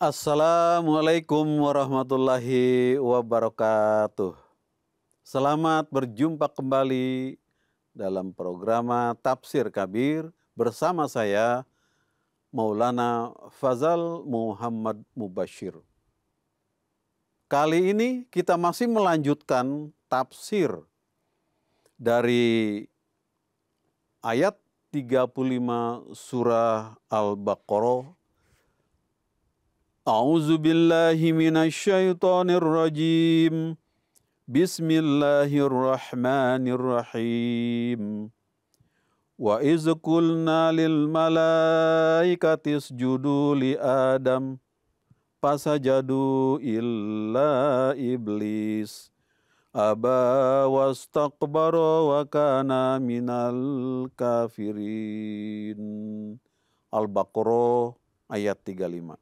Assalamualaikum warahmatullahi wabarakatuh. Selamat berjumpa kembali dalam program Tafsir Kabir bersama saya Maulana Fazal Muhammad Mubashir. Kali ini kita masih melanjutkan tafsir dari ayat 35 surah Al-Baqarah. A'udzu billahi minasyaitonir rajim. Bismillahirrahmanirrahim. Wa iz qulna lil malaikati isjudu li Adam fasajadu illa iblis aba wastakbara wa kana minal kafirin. Al-Baqarah ayat 35.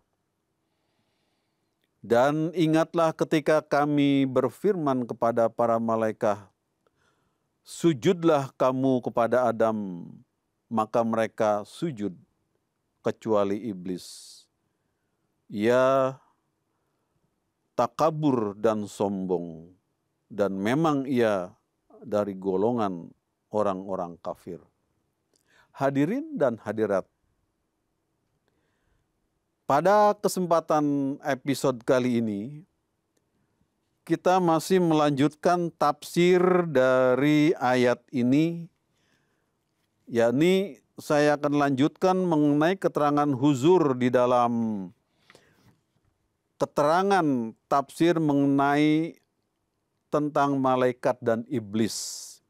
Dan ingatlah ketika kami berfirman kepada para malaikat, sujudlah kamu kepada Adam, maka mereka sujud kecuali iblis. Ia takabur dan sombong, dan memang ia dari golongan orang-orang kafir. Hadirin dan hadirat, pada kesempatan episode kali ini, kita masih melanjutkan tafsir dari ayat ini, yakni saya akan lanjutkan mengenai keterangan huzur di dalam keterangan tafsir mengenai tentang malaikat dan iblis.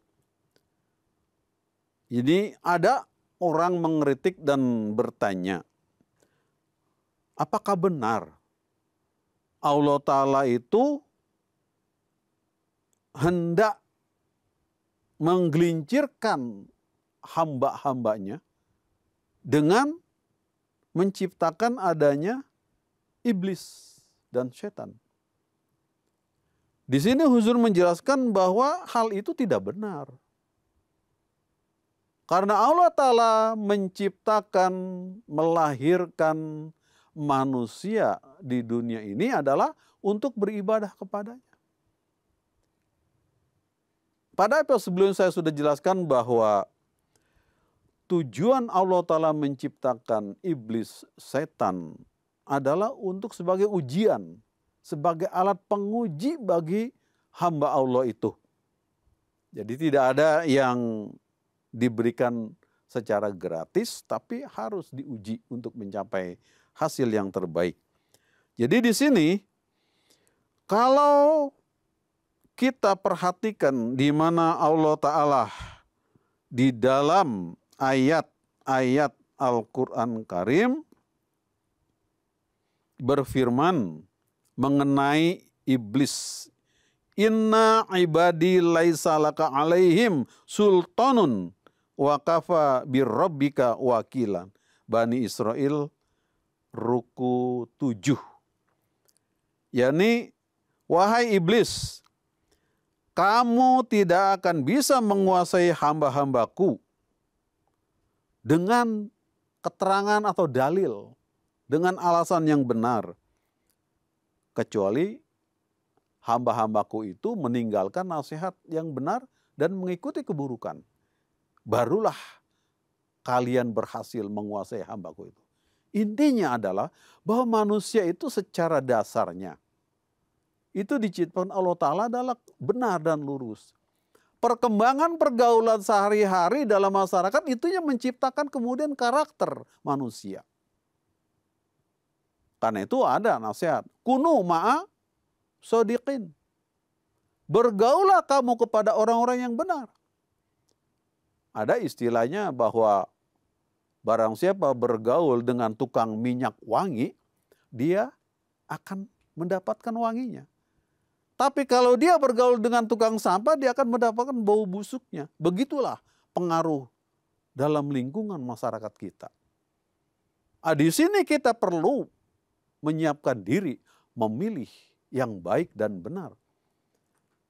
Jadi ada orang mengkritik dan bertanya, apakah benar Allah Ta'ala itu hendak menggelincirkan hamba-hambanya dengan menciptakan adanya iblis dan setan? Di sini huzur menjelaskan bahwa hal itu tidak benar. Karena Allah Ta'ala menciptakan, melahirkan manusia di dunia ini adalah untuk beribadah kepadanya. Pada episode sebelumnya saya sudah jelaskan bahwa tujuan Allah Ta'ala menciptakan iblis, setan adalah untuk sebagai ujian, sebagai alat penguji bagi hamba Allah itu. Jadi tidak ada yang diberikan secara gratis, tapi harus diuji untuk mencapai hasil yang terbaik. Jadi di sini kalau kita perhatikan di mana Allah Ta'ala di dalam ayat-ayat Al-Quran Karim berfirman mengenai iblis. Inna ibadi laisa laka alaihim sultanun wa kafa birrabbika wakilan. Bani Israel Ruku 7. yakni, wahai iblis, kamu tidak akan bisa menguasai hamba-hambaku dengan keterangan atau dalil, dengan alasan yang benar, kecuali hamba-hambaku itu meninggalkan nasihat yang benar dan mengikuti keburukan. Barulah kalian berhasil menguasai hambaku itu. Intinya adalah bahwa manusia itu secara dasarnya itu diciptakan Allah Ta'ala adalah benar dan lurus. Perkembangan pergaulan sehari-hari dalam masyarakat itu yang menciptakan kemudian karakter manusia. Karena itu ada nasihat, kunu ma'a shodiqin. Bergaulah kamu kepada orang-orang yang benar. Ada istilahnya bahwa barang siapa bergaul dengan tukang minyak wangi, dia akan mendapatkan wanginya. Tapi kalau dia bergaul dengan tukang sampah, dia akan mendapatkan bau busuknya. Begitulah pengaruh dalam lingkungan masyarakat kita. Di sini kita perlu menyiapkan diri, memilih yang baik dan benar.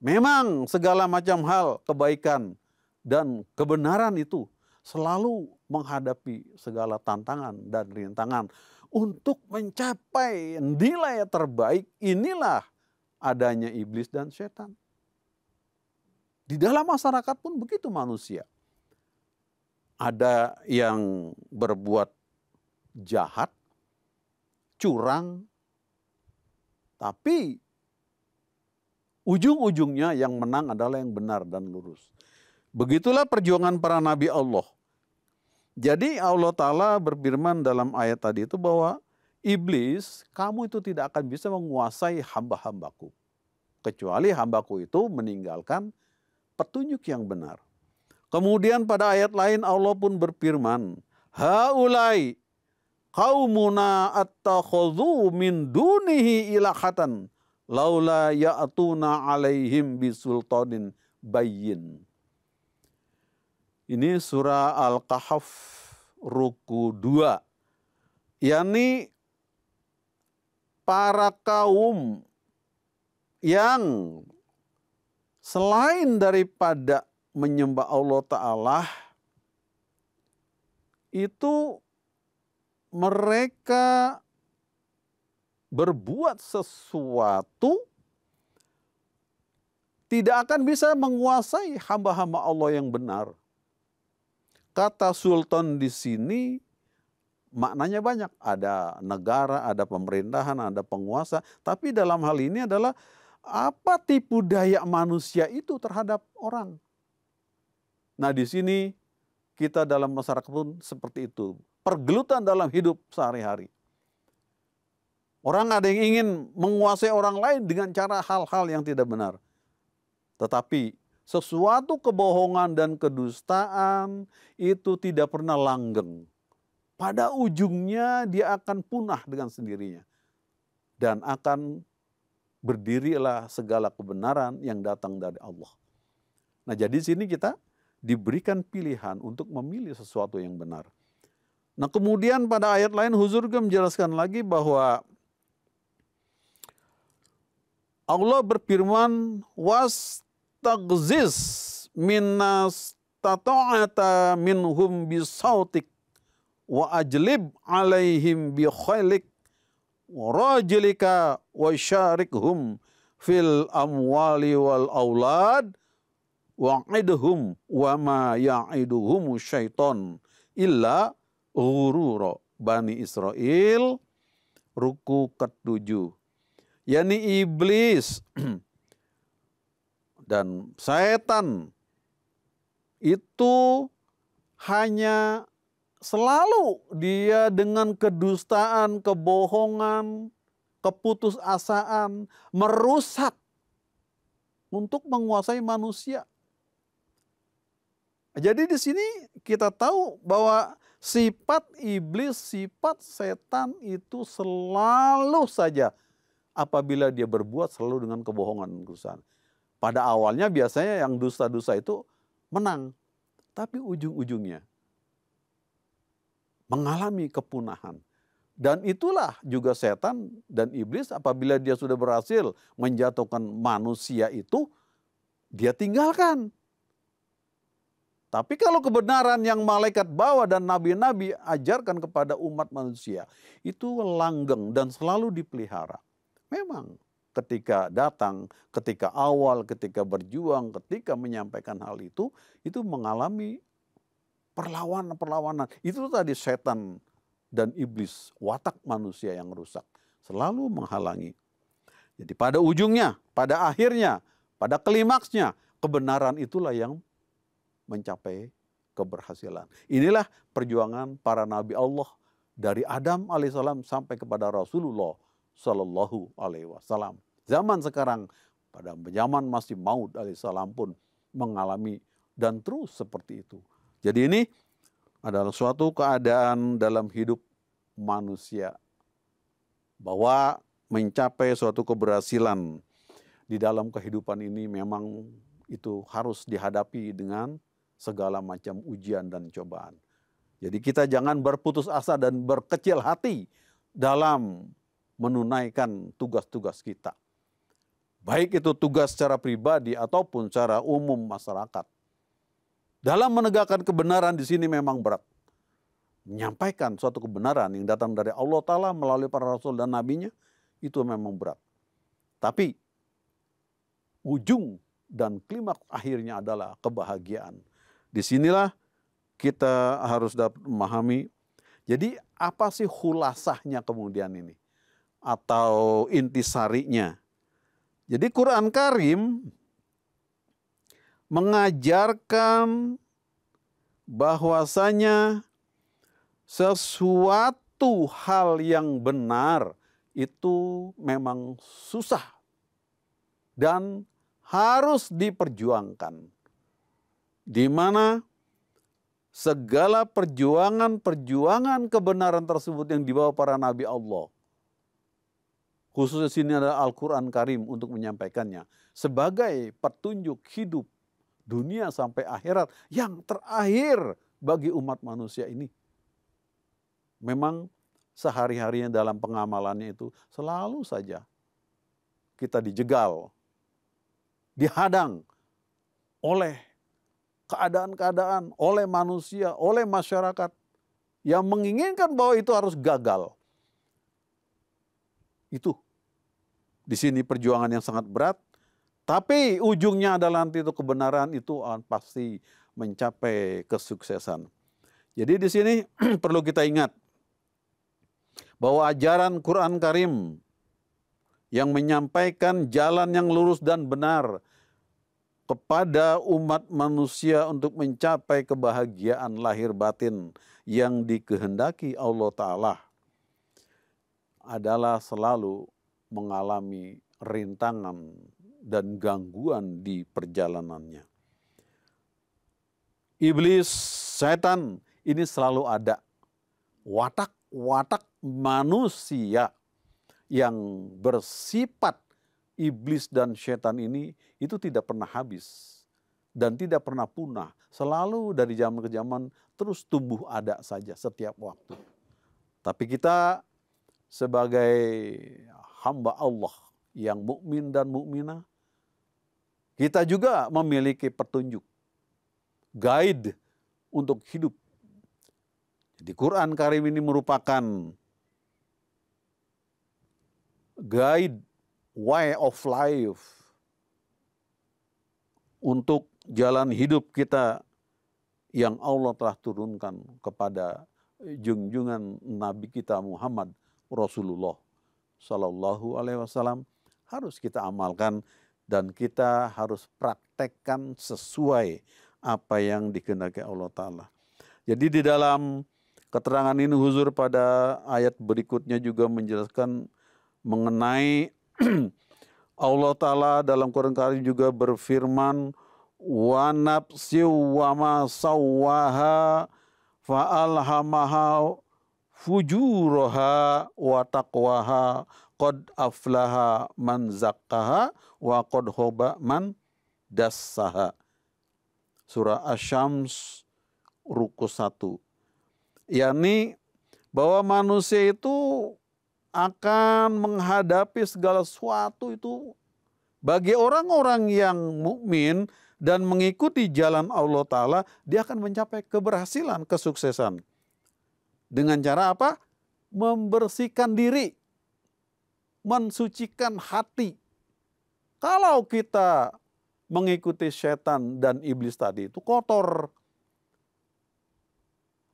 Memang segala macam hal, kebaikan dan kebenaran itu selalu menghadapi segala tantangan dan rintangan. untuk mencapai nilai terbaik. Inilah adanya iblis dan setan. Di dalam masyarakat pun begitu manusia. Ada yang berbuat jahat, curang, tapi ujung-ujungnya yang menang adalah yang benar dan lurus. Begitulah perjuangan para nabi Allah. Jadi Allah Ta'ala berfirman dalam ayat tadi itu bahwa iblis, kamu itu tidak akan bisa menguasai hamba-hambaku. Kecuali hambaku itu meninggalkan petunjuk yang benar. Kemudian pada ayat lain Allah pun berfirman, haulai qaumuna attakhadhu min dunihi ilahatan laula ya'tuna alaihim bisultanin bayyin. Ini surah Al-Kahf ruku 2. yakni para kaum yang selain daripada menyembah Allah Ta'ala, itu mereka berbuat sesuatu tidak akan bisa menguasai hamba-hamba Allah yang benar. Kata sultan di sini maknanya banyak. Ada negara, ada pemerintahan, ada penguasa. Tapi dalam hal ini adalah apa tipu daya manusia itu terhadap orang. Nah di sini kita dalam masyarakat pun seperti itu. Pergelutan dalam hidup sehari-hari. Orang ada yang ingin menguasai orang lain dengan cara hal-hal yang tidak benar. Tetapi sesuatu kebohongan dan kedustaan itu tidak pernah langgeng. Pada ujungnya dia akan punah dengan sendirinya. Dan akan berdirilah segala kebenaran yang datang dari Allah. Nah jadi di sini kita diberikan pilihan untuk memilih sesuatu yang benar. Nah kemudian pada ayat lain Huzur juga menjelaskan lagi bahwa Allah berfirman, wastagziz minnas tata'ata minhum bisautik wa ajlib alaihim bi khailik wa rajlika wa syarikhum fil amwali wal aulad wa'idhum wa ma ya'iduhum syaiton illa ghurura. Bani Israel ruku ke-7. yakni iblis dan setan itu hanya selalu dia dengan kedustaan, kebohongan, keputusasaan merusak untuk menguasai manusia. Jadi di sini kita tahu bahwa sifat iblis, sifat setan itu selalu saja apabila dia berbuat selalu dengan kebohongan dan kedustaan. Pada awalnya biasanya yang dusta-dusta itu menang. Tapi ujung-ujungnya mengalami kepunahan. Dan itulah juga setan dan iblis apabila dia sudah berhasil menjatuhkan manusia itu, dia tinggalkan. Tapi kalau kebenaran yang malaikat bawa dan nabi-nabi ajarkan kepada umat manusia, itu langgeng dan selalu dipelihara. Memang ketika datang, ketika awal, ketika berjuang, ketika menyampaikan hal itu mengalami perlawanan-perlawanan. Itu tadi setan dan iblis, watak manusia yang rusak. Selalu menghalangi. Jadi pada ujungnya, pada akhirnya, pada klimaksnya, kebenaran itulah yang mencapai keberhasilan. Inilah perjuangan para nabi Allah dari Adam alaihissalam sampai kepada Rasulullah Sallallahu Alaihi Wasallam. Zaman sekarang, pada zaman Masih Maud alaihissalam pun mengalami dan terus seperti itu. Jadi ini adalah suatu keadaan dalam hidup manusia bahwa mencapai suatu keberhasilan di dalam kehidupan ini memang itu harus dihadapi dengan segala macam ujian dan cobaan. Jadi kita jangan berputus asa dan berkecil hati dalam menunaikan tugas-tugas kita. Baik itu tugas secara pribadi ataupun secara umum masyarakat. Dalam menegakkan kebenaran di sini memang berat. menyampaikan suatu kebenaran yang datang dari Allah Ta'ala melalui para rasul dan nabinya, itu memang berat. Tapi ujung dan klimaks akhirnya adalah kebahagiaan. Disinilah kita harus dapat memahami. Jadi apa sih khulasahnya kemudian ini? Atau intisarinya? Jadi Quran Karim mengajarkan bahwasanya sesuatu hal yang benar itu memang susah dan harus diperjuangkan. Di mana segala perjuangan kebenaran tersebut yang dibawa para nabi Allah, khususnya sini adalah Al-Quran Karim untuk menyampaikannya, sebagai petunjuk hidup dunia sampai akhirat yang terakhir bagi umat manusia ini. Memang sehari-harinya dalam pengamalannya itu selalu saja kita dijegal, dihadang oleh keadaan-keadaan, oleh manusia, oleh masyarakat yang menginginkan bahwa itu harus gagal. Itu di sini perjuangan yang sangat berat, tapi ujungnya adalah nanti itu kebenaran itu pasti mencapai kesuksesan. Jadi di sini perlu kita ingat bahwa ajaran Quran Karim yang menyampaikan jalan yang lurus dan benar kepada umat manusia untuk mencapai kebahagiaan lahir batin yang dikehendaki Allah Ta'ala adalah selalu mengalami rintangan dan gangguan di perjalanannya. Iblis, setan ini selalu ada. Watak manusia yang bersifat iblis dan setan ini itu tidak pernah habis dan tidak pernah punah. Selalu dari zaman ke zaman terus tumbuh ada saja setiap waktu. Tapi kita sebagai hamba Allah yang mukmin dan mukminah, kita juga memiliki petunjuk, guide untuk hidup. Jadi Quran Karim ini merupakan guide, way of life untuk jalan hidup kita yang Allah telah turunkan kepada junjungan Nabi kita Muhammad Rasulullah Sallallahu Alaihi Wasallam, harus kita amalkan dan kita harus praktekkan sesuai apa yang dikehendaki Allah Ta'ala. Jadi di dalam keterangan ini huzur pada ayat berikutnya juga menjelaskan mengenai Allah Ta'ala dalam Quran Karim juga berfirman, wa nafsi wa ma sawwaha fa'alhamaha fujuraha wa taqwaha qad aflaha man zakkaha wa qad hoba man dassaha. Surah Asy-Syams ruku 1. Yakni bahwa manusia itu akan menghadapi segala sesuatu itu bagi orang-orang yang mukmin dan mengikuti jalan Allah Ta'ala, dia akan mencapai keberhasilan, kesuksesan. Dengan cara apa? Membersihkan diri, mensucikan hati. Kalau kita mengikuti setan dan iblis tadi itu kotor.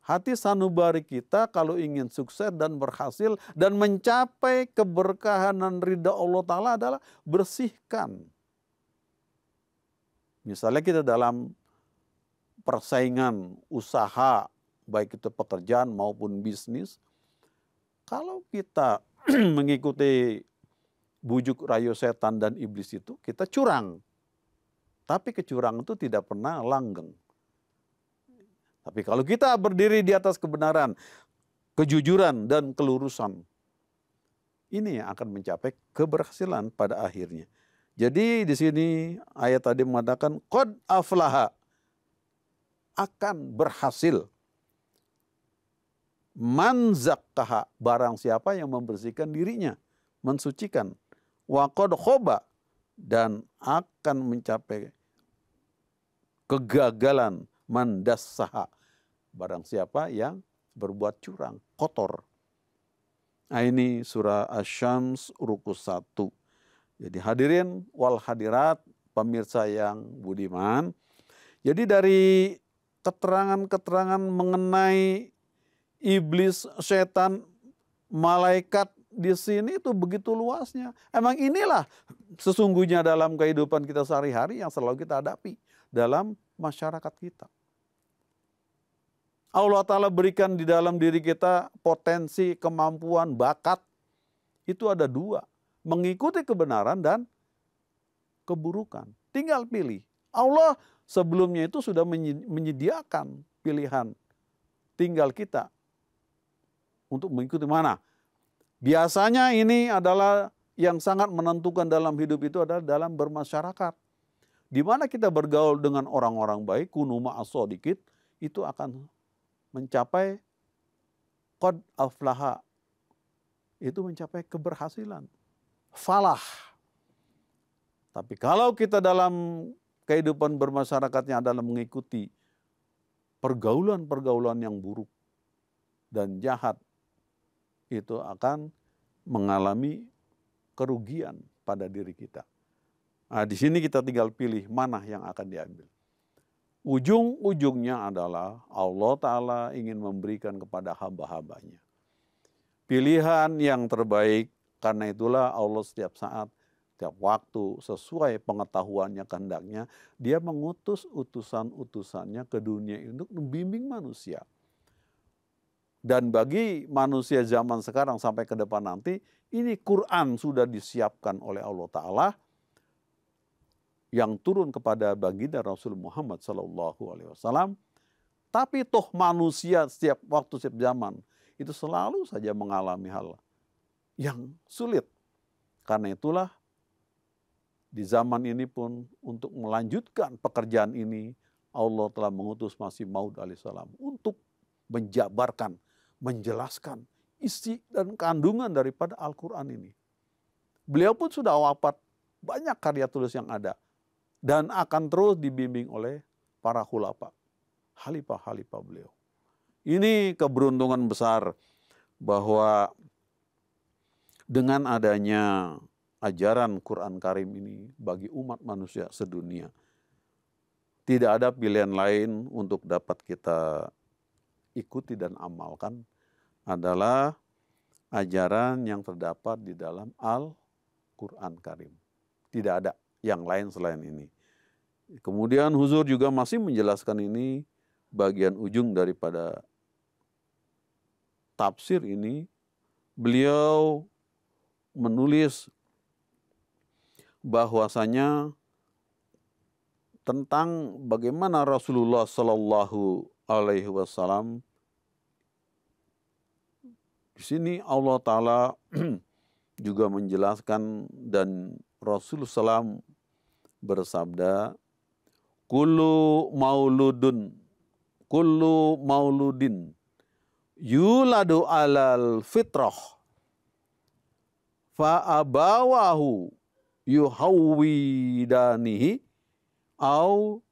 Hati sanubari kita kalau ingin sukses dan berhasil dan mencapai keberkahan dan ridha Allah Ta'ala adalah bersihkan. Misalnya kita dalam persaingan usaha, baik itu pekerjaan maupun bisnis, kalau kita mengikuti bujuk rayu setan dan iblis itu, kita curang. Tapi kecurangan itu tidak pernah langgeng. Tapi kalau kita berdiri di atas kebenaran, kejujuran, dan kelurusan, ini yang akan mencapai keberhasilan pada akhirnya. Jadi di sini ayat tadi mengatakan qad aflaha, akan berhasil. Man zakkaha, barang siapa yang membersihkan dirinya, mensucikan. Wa qad khoba, dan akan mencapai kegagalan. Man dassaha, barang siapa yang berbuat curang, kotor. Nah ini surah Asy-Syams rukus 1. Jadi hadirin wal hadirat, pemirsa yang budiman. Jadi dari keterangan-keterangan mengenai iblis, setan, malaikat di sini itu begitu luasnya. Emang inilah sesungguhnya dalam kehidupan kita sehari-hari yang selalu kita hadapi dalam masyarakat kita. Allah Ta'ala berikan di dalam diri kita potensi, kemampuan, bakat. Itu ada 2. Mengikuti kebenaran dan keburukan. Tinggal pilih. Allah sebelumnya itu sudah menyediakan pilihan. Tinggal kita untuk mengikuti mana. Biasanya ini adalah yang sangat menentukan dalam hidup itu adalah dalam bermasyarakat. Di mana kita bergaul dengan orang-orang baik, kunu ma'as shodiqin, itu akan mencapai qad aflaha, itu mencapai keberhasilan, falah. Tapi kalau kita dalam kehidupan bermasyarakatnya adalah mengikuti pergaulan-pergaulan yang buruk dan jahat, itu akan mengalami kerugian pada diri kita. Nah, di sini kita tinggal pilih mana yang akan diambil. Ujung-ujungnya adalah Allah Ta'ala ingin memberikan kepada hamba-hambanya pilihan yang terbaik. Karena itulah Allah setiap saat, setiap waktu, sesuai pengetahuannya, kehendaknya, dia mengutus utusan-utusannya ke dunia untuk membimbing manusia. Dan bagi manusia zaman sekarang sampai ke depan nanti, ini Quran sudah disiapkan oleh Allah Ta'ala yang turun kepada baginda Rasul Muhammad SAW. Tapi toh manusia setiap waktu, setiap zaman, itu selalu saja mengalami hal yang sulit. Karena itulah di zaman ini pun untuk melanjutkan pekerjaan ini, Allah telah mengutus Masih Maud alaihissalam untuk menjabarkan, menjelaskan isi dan kandungan daripada Al-Quran ini. Beliau pun sudah wafat, banyak karya tulis yang ada. Dan akan terus dibimbing oleh para khulafa, khalifah-khalifah beliau. Ini keberuntungan besar bahwa dengan adanya ajaran Quran Karim ini bagi umat manusia sedunia, tidak ada pilihan lain untuk dapat kita ikuti dan amalkan adalah ajaran yang terdapat di dalam Al-Quran Karim. Tidak ada yang lain selain ini. Kemudian Huzur juga masih menjelaskan ini bagian ujung daripada tafsir ini. Beliau menulis bahwasanya tentang bagaimana Rasulullah Sallallahu Alaihi Wasallam. Di sini Allah Ta'ala juga menjelaskan dan Rasulullah SAW bersabda, kullu mauludin yuladu alal fitrah fa abawahu yuhawwidanihi au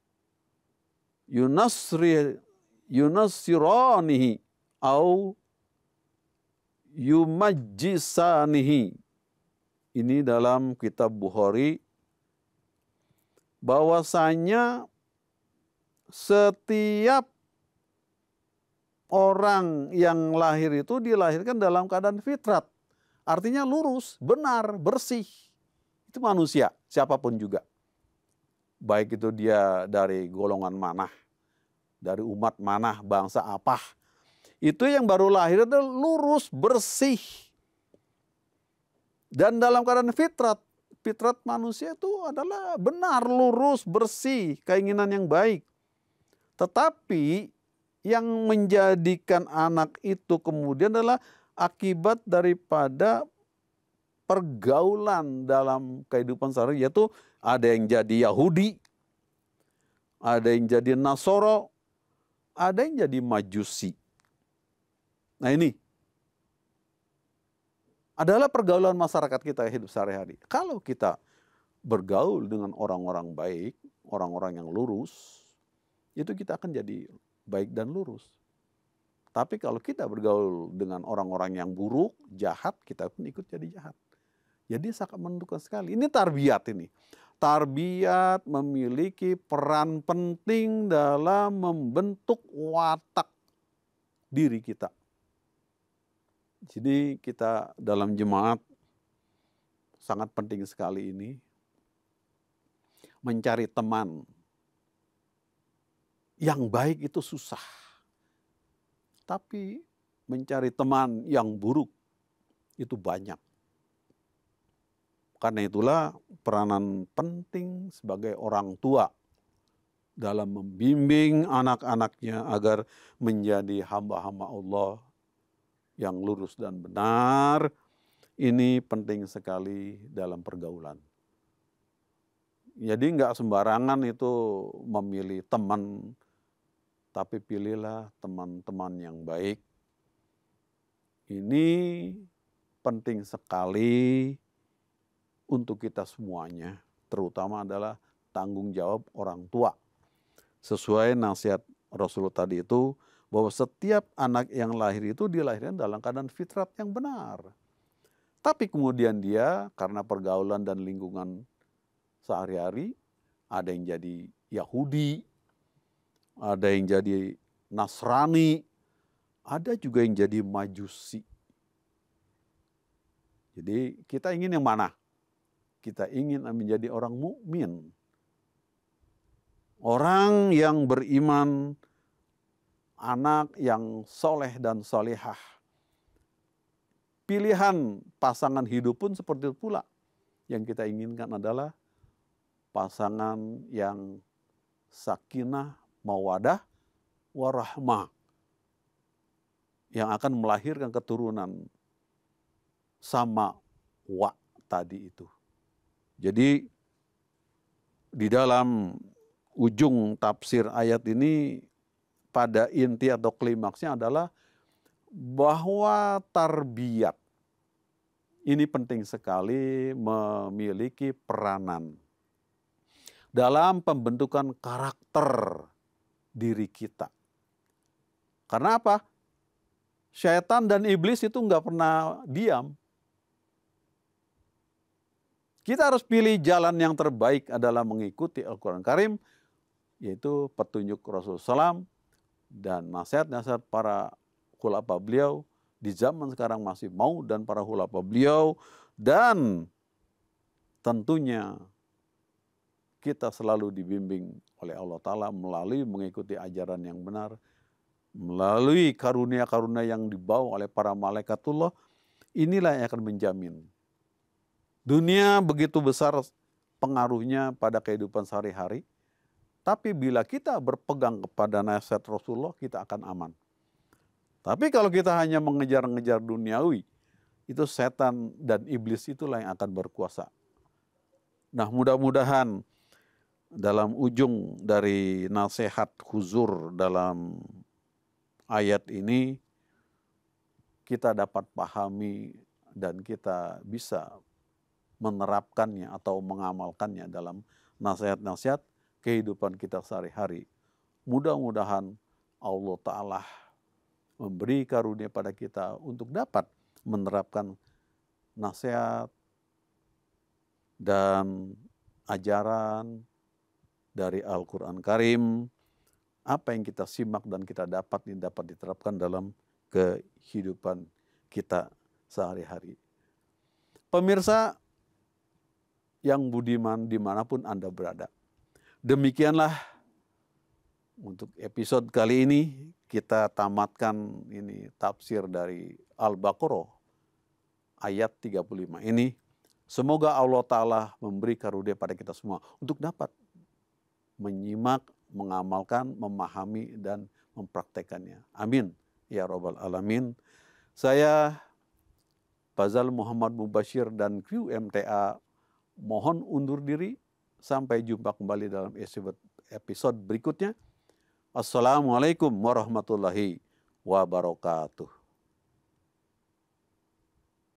yunassiranihi au yumajjisanihi. Ini dalam kitab Bukhari, bahwasanya setiap orang yang lahir itu dilahirkan dalam keadaan fitrat. Artinya lurus, benar, bersih. Itu manusia, siapapun juga. Baik itu dia dari golongan mana, dari umat mana, bangsa apa. Itu yang baru lahir adalah lurus, bersih. Dan dalam keadaan fitrat, fitrat manusia itu adalah benar, lurus, bersih, keinginan yang baik. Tetapi yang menjadikan anak itu kemudian adalah akibat daripada pergaulan dalam kehidupan sehari, yaitu ada yang jadi Yahudi, ada yang jadi Nasoro, ada yang jadi Majusi. Nah ini adalah pergaulan masyarakat kita hidup sehari-hari. Kalau kita bergaul dengan orang-orang baik, orang-orang yang lurus, itu kita akan jadi baik dan lurus. Tapi kalau kita bergaul dengan orang-orang yang buruk, jahat, kita pun ikut jadi jahat. Jadi sangat menentukan sekali. Ini tarbiyat ini. Tarbiyat memiliki peran penting dalam membentuk watak diri kita. Jadi kita dalam jemaat sangat penting sekali ini mencari teman yang baik itu susah. Tapi mencari teman yang buruk itu banyak. Karena itulah peranan penting sebagai orang tua dalam membimbing anak-anaknya agar menjadi hamba-hamba Allah yang lurus dan benar. Ini penting sekali dalam pergaulan. Jadi nggak sembarangan itu memilih teman, tapi pilihlah teman-teman yang baik. Ini penting sekali untuk kita semuanya, terutama adalah tanggung jawab orang tua. Sesuai nasihat Rasulullah tadi itu, bahwa setiap anak yang lahir itu dilahirkan dalam keadaan fitrat yang benar. Tapi kemudian dia karena pergaulan dan lingkungan sehari-hari, ada yang jadi Yahudi, ada yang jadi Nasrani, ada juga yang jadi Majusi. Jadi kita ingin yang mana? Kita ingin menjadi orang mukmin. Orang yang beriman, anak yang soleh dan solehah. Pilihan pasangan hidup pun seperti itu pula. Yang kita inginkan adalah pasangan yang sakinah, mawadah, warahmah. Yang akan melahirkan keturunan sama wa tadi itu. Jadi di dalam ujung tafsir ayat ini pada inti atau klimaksnya adalah bahwa tarbiyat ini penting sekali memiliki peranan dalam pembentukan karakter diri kita. Karena apa? Syaitan dan iblis itu nggak pernah diam. Kita harus pilih jalan yang terbaik adalah mengikuti Al-Quran Karim, yaitu petunjuk Rasulullah SAW dan nasihat-nasihat para khulafa beliau di zaman sekarang masih mau dan para khulafa beliau, dan tentunya kita selalu dibimbing oleh Allah Ta'ala melalui mengikuti ajaran yang benar, melalui karunia-karunia yang dibawa oleh para malaikatullah. Inilah yang akan menjamin. Dunia begitu besar pengaruhnya pada kehidupan sehari-hari, tapi bila kita berpegang kepada nasihat Rasulullah, kita akan aman. Tapi kalau kita hanya mengejar-ngejar duniawi, itu setan dan iblis itulah yang akan berkuasa. Nah, mudah-mudahan dalam ujung dari nasihat huzur dalam ayat ini, kita dapat pahami dan kita bisa menerapkannya atau mengamalkannya dalam nasihat-nasihat kehidupan kita sehari-hari. Mudah-mudahan Allah Ta'ala memberi karunia pada kita untuk dapat menerapkan nasihat dan ajaran dari Al-Quran Karim. Apa yang kita simak dan kita dapat diterapkan dalam kehidupan kita sehari-hari. Pemirsa yang budiman dimanapun Anda berada. Demikianlah untuk episode kali ini, kita tamatkan ini tafsir dari Al-Baqarah ayat 35 ini. Semoga Allah Ta'ala memberi karunia pada kita semua untuk dapat menyimak, mengamalkan, memahami, dan mempraktekannya. Amin. Ya Rabbal Alamin. Saya Fazal Muhammad Mubashir dan kru MTA mohon undur diri. Sampai jumpa kembali dalam episode berikutnya. Assalamualaikum warahmatullahi wabarakatuh.